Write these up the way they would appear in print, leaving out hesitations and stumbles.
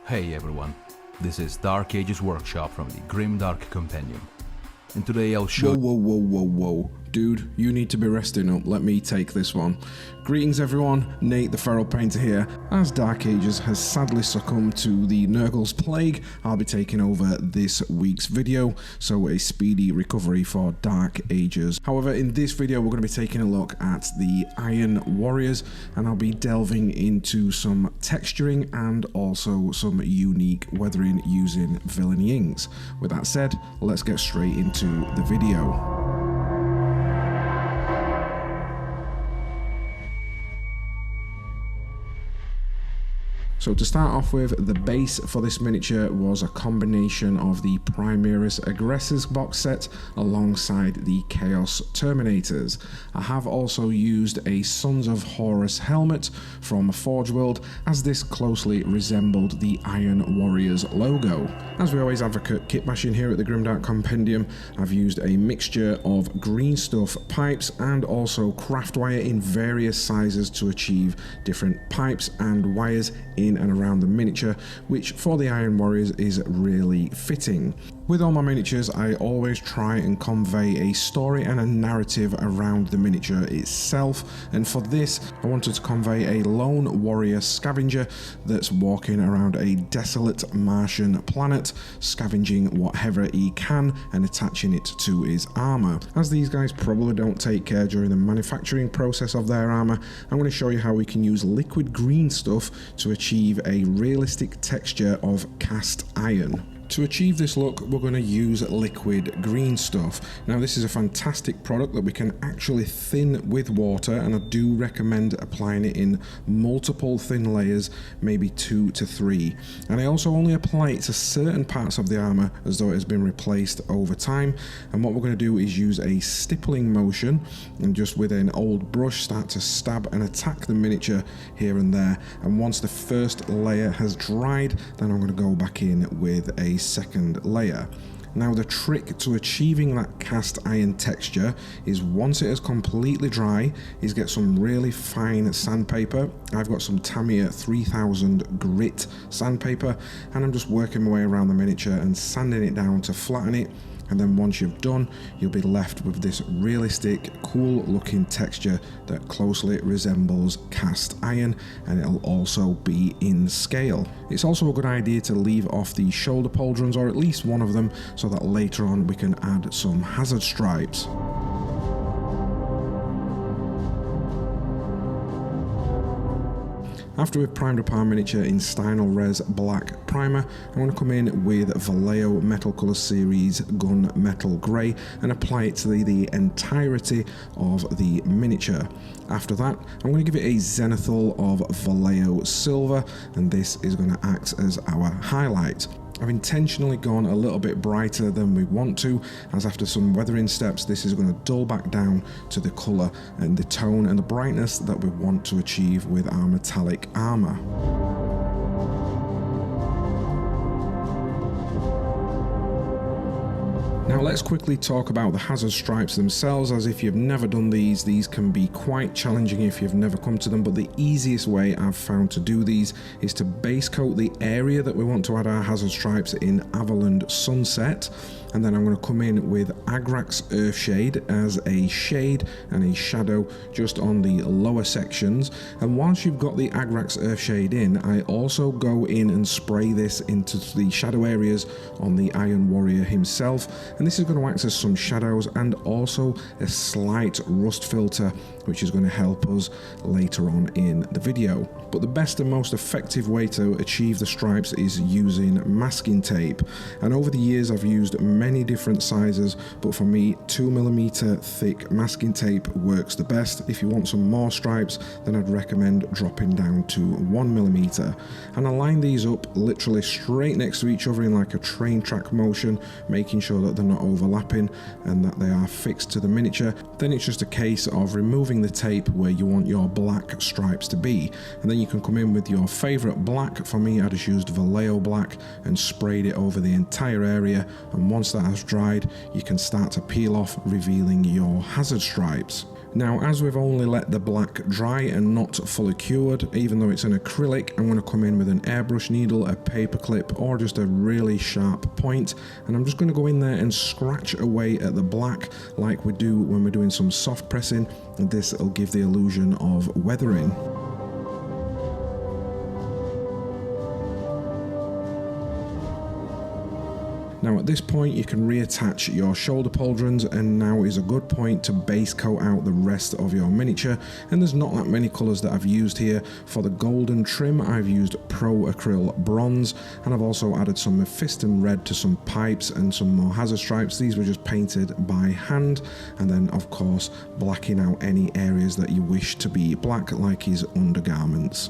Hey everyone, this is Dark Ages Workshop from the Grimdark Compendium, and today I'll show— Whoa. Dude, you need to be resting up, let me take this one. Greetings everyone, Nate the Feral Painter here. As Dark Ages has sadly succumbed to the Nurgle's plague, I'll be taking over this week's video, so a speedy recovery for Dark Ages. However, in this video we're going to be taking a look at the Iron Warriors, and I'll be delving into some texturing and also some unique weathering using Villainy inks. With that said, let's get straight into the video. So to start off with, the base for this miniature was a combination of the Primaris Aggressors box set alongside the Chaos Terminators. I have also used a Sons of Horus helmet from Forge World, as this closely resembled the Iron Warriors logo. As we always advocate kitbashing here at the Grimdark Compendium, I've used a mixture of green stuff pipes and also craft wire in various sizes to achieve different pipes and wires in and around the miniature, which for the Iron Warriors is really fitting. With all my miniatures, I always try and convey a story and a narrative around the miniature itself, and for this I wanted to convey a lone warrior scavenger that's walking around a desolate Martian planet, scavenging whatever he can and attaching it to his armor. As these guys probably don't take care during the manufacturing process of their armor, I'm going to show you how we can use liquid green stuff to achieve a realistic texture of cast iron. To achieve this look, we're going to use liquid green stuff. Now this is a fantastic product that we can actually thin with water, and I do recommend applying it in multiple thin layers, maybe 2 to 3. And I also only apply it to certain parts of the armor as though it has been replaced over time. And what we're going to do is use a stippling motion and just with an old brush start to stab and attack the miniature here and there. And once the first layer has dried, then I'm going to go back in with a second layer. Now the trick to achieving that cast iron texture is, once it is completely dry, is get some really fine sandpaper. I've got some Tamiya 3000 grit sandpaper, and I'm just working my way around the miniature and sanding it down to flatten it. And then once you've done, you'll be left with this realistic, cool looking texture that closely resembles cast iron, and it'll also be in scale. It's also a good idea to leave off the shoulder pauldrons, or at least one of them, so that later on we can add some hazard stripes. After we've primed up our miniature in Stynel Res Black Primer, I'm going to come in with Vallejo Metal Colour Series Gun Metal Grey and apply it to the entirety of the miniature. After that, I'm going to give it a zenithal of Vallejo Silver, and this is going to act as our highlight. I've intentionally gone a little bit brighter than we want to, as after some weathering steps this is going to dull back down to the colour and the tone and the brightness that we want to achieve with our metallic armour. Now let's quickly talk about the hazard stripes themselves, as if you've never done these can be quite challenging if you've never come to them, but the easiest way I've found to do these is to base coat the area that we want to add our hazard stripes in Avaland Sunset, and then I'm going to come in with Agrax Earthshade as a shade and a shadow just on the lower sections. And once you've got the Agrax Earthshade in, I also go in and spray this into the shadow areas on the Iron Warrior himself, and this is going to act as some shadows and also a slight rust filter, which is going to help us later on in the video. But the best and most effective way to achieve the stripes is using masking tape, and over the years I've used many different sizes, but for me 2mm thick masking tape works the best. If you want some more stripes, then I'd recommend dropping down to 1mm, and I line these up literally straight next to each other in like a train track motion, making sure that they're not overlapping and that they are fixed to the miniature. Then it's just a case of removing the tape where you want your black stripes to be, and then you can come in with your favorite black. For me, I just used Vallejo black and sprayed it over the entire area, and once that has dried, you can start to peel off, revealing your hazard stripes. Now, as we've only let the black dry and not fully cured, even though it's an acrylic, I'm going to come in with an airbrush needle, a paper clip, or just a really sharp point, and I'm just going to go in there and scratch away at the black like we do when we're doing some soft pressing, and this will give the illusion of weathering. Now at this point you can reattach your shoulder pauldrons, and now is a good point to base coat out the rest of your miniature, and there's not that many colours that I've used here. For the golden trim I've used Pro Acryl Bronze, and I've also added some Mephiston Red to some pipes and some more hazard stripes. These were just painted by hand, and then of course blacking out any areas that you wish to be black, like his undergarments.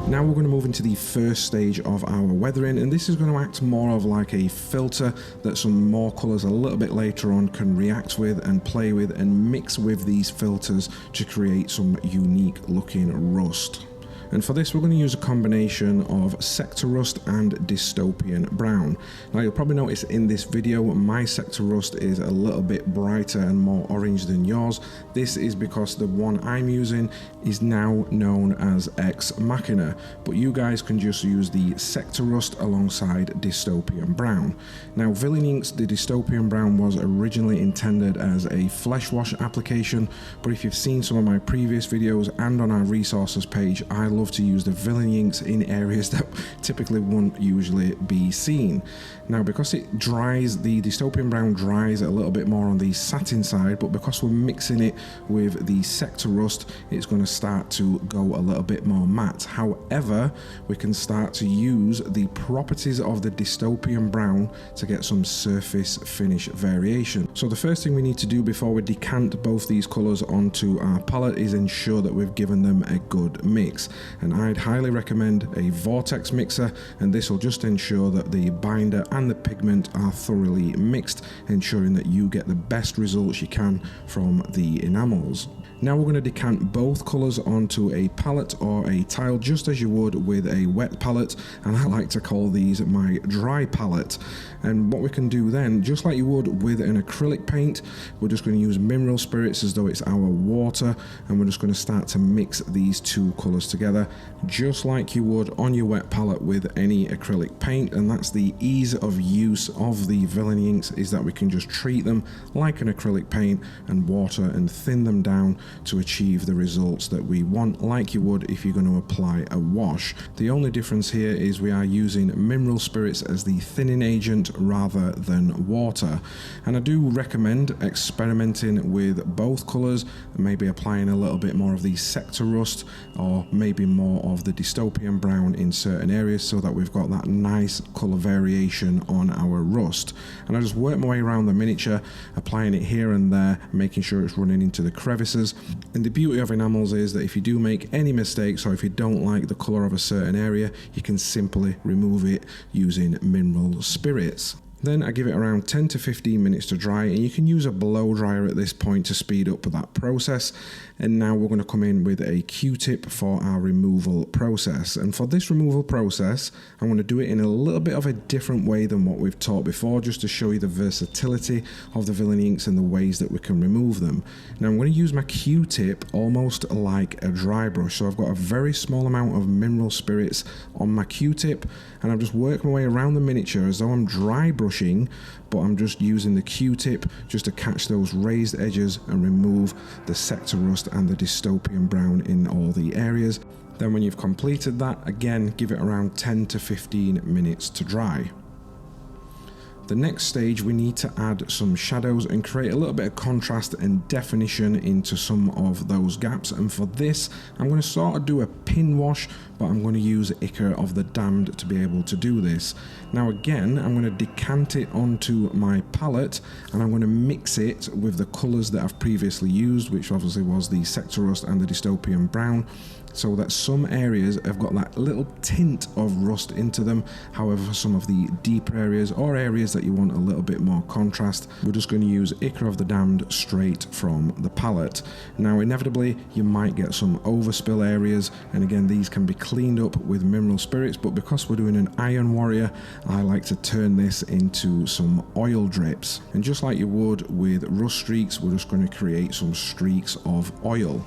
Now we're going to move into the first stage of our weathering, and this is going to act more of like a filter that some more colours a little bit later on can react with and play with and mix with these filters to create some unique looking rust. And for this we're going to use a combination of Sector Rust and Dystopian Brown. Now you'll probably notice in this video my Sector Rust is a little bit brighter and more orange than yours. This is because the one I'm using is now known as Ex Machina, but you guys can just use the Sector Rust alongside Dystopian Brown. Now Villainy, the Dystopian Brown was originally intended as a flesh wash application, but if you've seen some of my previous videos and on our resources page, I love to use the Villainy inks in areas that typically won't usually be seen. Now because it dries, the Dystopian Brown dries a little bit more on the satin side, but because we're mixing it with the Sector Rust, it's going to start to go a little bit more matte. However, we can start to use the properties of the Dystopian Brown to get some surface finish variation. So the first thing we need to do before we decant both these colours onto our palette is ensure that we've given them a good mix. And I'd highly recommend a vortex mixer, and this will just ensure that the binder and the pigment are thoroughly mixed, ensuring that you get the best results you can from the enamels. Now we're going to decant both colours onto a palette or a tile just as you would with a wet palette, and I like to call these my dry palette. And what we can do then, just like you would with an acrylic paint, we're just going to use mineral spirits as though it's our water, and we're just going to start to mix these two colours together just like you would on your wet palette with any acrylic paint. And that's the ease of use of the Villainy inks, is that we can just treat them like an acrylic paint and water and thin them down to achieve the results that we want, like you would if you're going to apply a wash. The only difference here is we are using mineral spirits as the thinning agent rather than water. And I do recommend experimenting with both colours, maybe applying a little bit more of the Sector Rust or maybe more of the Dystopian Brown in certain areas, so that we've got that nice colour variation on our rust. And I just work my way around the miniature, applying it here and there, making sure it's running into the crevices. And the beauty of enamels is that if you do make any mistakes, or if you don't like the colour of a certain area, you can simply remove it using mineral spirits. Then I give it around 10 to 15 minutes to dry, and you can use a blow dryer at this point to speed up that process. And now we're going to come in with a Q-tip for our removal process. And for this removal process, I'm going to do it in a little bit of a different way than what we've taught before, just to show you the versatility of the Villainy inks and the ways that we can remove them. Now I'm going to use my Q-tip almost like a dry brush. So I've got a very small amount of mineral spirits on my Q-tip, and I've just worked my way around the miniature as though I'm dry brushing, but I'm just using the Q-tip just to catch those raised edges and remove the Sector Rust and the Dystopian Brown in all the areas. Then when you've completed that, again give it around 10 to 15 minutes to dry. The next stage, we need to add some shadows and create a little bit of contrast and definition into some of those gaps. And for this, I'm going to sort of do a pin wash, but I'm going to use Ichor of the Damned to be able to do this. Now again, I'm going to decant it onto my palette, and I'm going to mix it with the colours that I've previously used, which obviously was the Sector Rust and the Dystopian Brown, so that some areas have got that little tint of rust into them. However, for some of the deeper areas or areas that you want a little bit more contrast, we're just going to use Ichor of the Damned straight from the palette. Now inevitably you might get some overspill areas, and again these can be cleaned up with mineral spirits, but because we're doing an Iron Warrior, I like to turn this into some oil drips. And just like you would with rust streaks, we're just going to create some streaks of oil.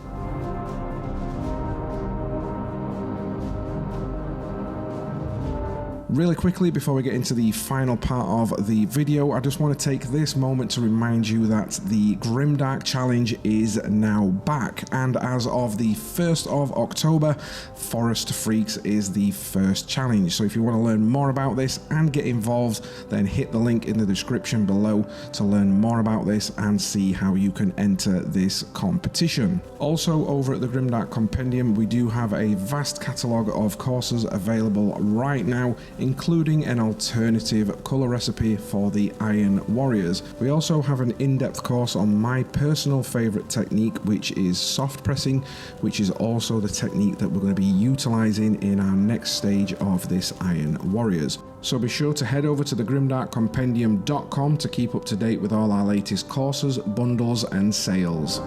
Really quickly, before we get into the final part of the video, I just want to take this moment to remind you that the Grimdark Challenge is now back, and as of the 1st of October, Forest Freaks is the first challenge. So if you want to learn more about this and get involved, then hit the link in the description below to learn more about this and see how you can enter this competition. Also, over at the Grimdark Compendium, we do have a vast catalogue of courses available right now, including an alternative colour recipe for the Iron Warriors. We also have an in-depth course on my personal favourite technique, which is soft pressing, which is also the technique that we're going to be utilising in our next stage of this Iron Warriors. So be sure to head over to the grimdarkcompendium.com to keep up to date with all our latest courses, bundles and sales.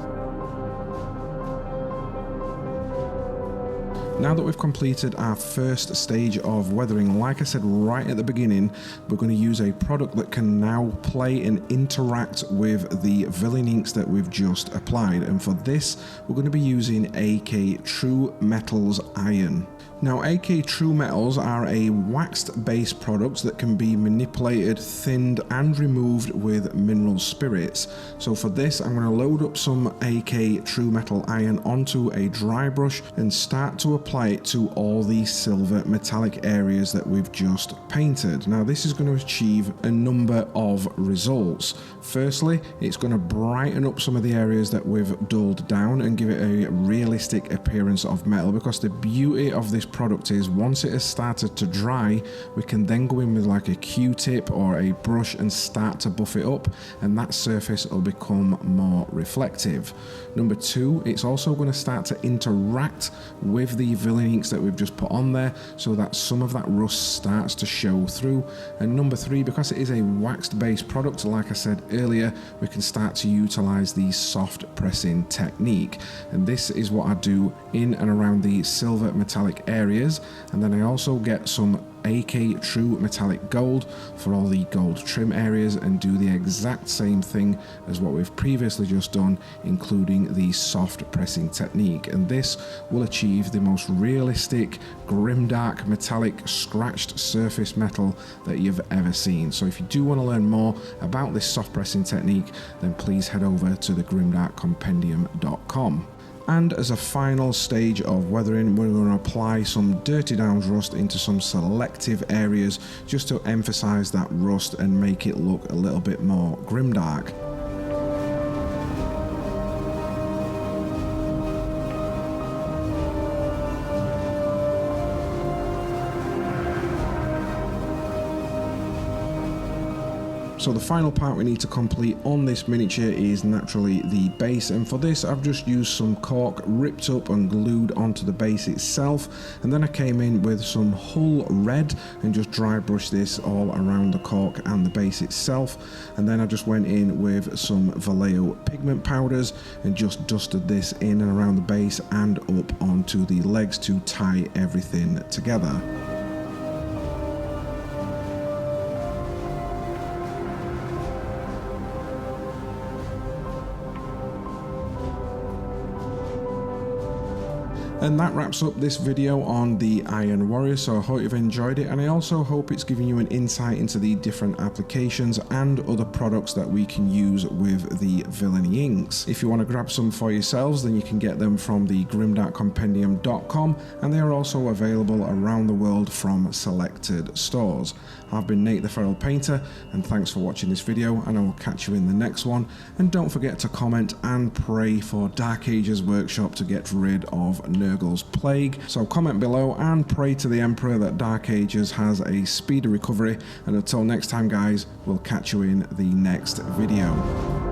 Now that we've completed our first stage of weathering, like I said right at the beginning, we're going to use a product that can now play and interact with the Villainy inks that we've just applied. And for this, we're going to be using AK True Metals Iron. Now, AK True Metals are a waxed base product that can be manipulated, thinned and removed with mineral spirits. So for this, I'm going to load up some AK True Metal Iron onto a dry brush and start to apply it to all the silver metallic areas that we've just painted. Now this is going to achieve a number of results. Firstly, it's going to brighten up some of the areas that we've dulled down and give it a realistic appearance of metal, because the beauty of this product is once it has started to dry, we can then go in with like a Q-tip or a brush and start to buff it up, and that surface will become more reflective. Number two, it's also going to start to interact with the Villainy inks that we've just put on there, so that some of that rust starts to show through. And number three, because it is a waxed base product, like I said earlier, we can start to utilize the soft pressing technique, and this is what I do in and around the silver metallic areas. And then I also get some AK True Metallic Gold for all the gold trim areas and do the exact same thing as what we've previously just done, including the soft pressing technique. And this will achieve the most realistic grimdark metallic scratched surface metal that you've ever seen. So if you do want to learn more about this soft pressing technique, then please head over to the grimdarkcompendium.com. And as a final stage of weathering, we're going to apply some Dirty Downs rust into some selective areas just to emphasize that rust and make it look a little bit more grimdark. So the final part we need to complete on this miniature is naturally the base, and for this I've just used some cork ripped up and glued onto the base itself, and then I came in with some Hull Red and just dry brushed this all around the cork and the base itself, and then I just went in with some Vallejo pigment powders and just dusted this in and around the base and up onto the legs to tie everything together. And that wraps up this video on the Iron Warrior, so I hope you've enjoyed it, and I also hope it's given you an insight into the different applications and other products that we can use with the Villainy inks. If you want to grab some for yourselves, then you can get them from the grimdarkcompendium.com, and they are also available around the world from selected stores. I've been Nate the Feral Painter, and thanks for watching this video, and I will catch you in the next one. And don't forget to comment and pray for Dark Ages Workshop to get rid of Nurgle's Plague. So comment below and pray to the Emperor that Dark Ages has a speedy recovery, and until next time guys, we'll catch you in the next video.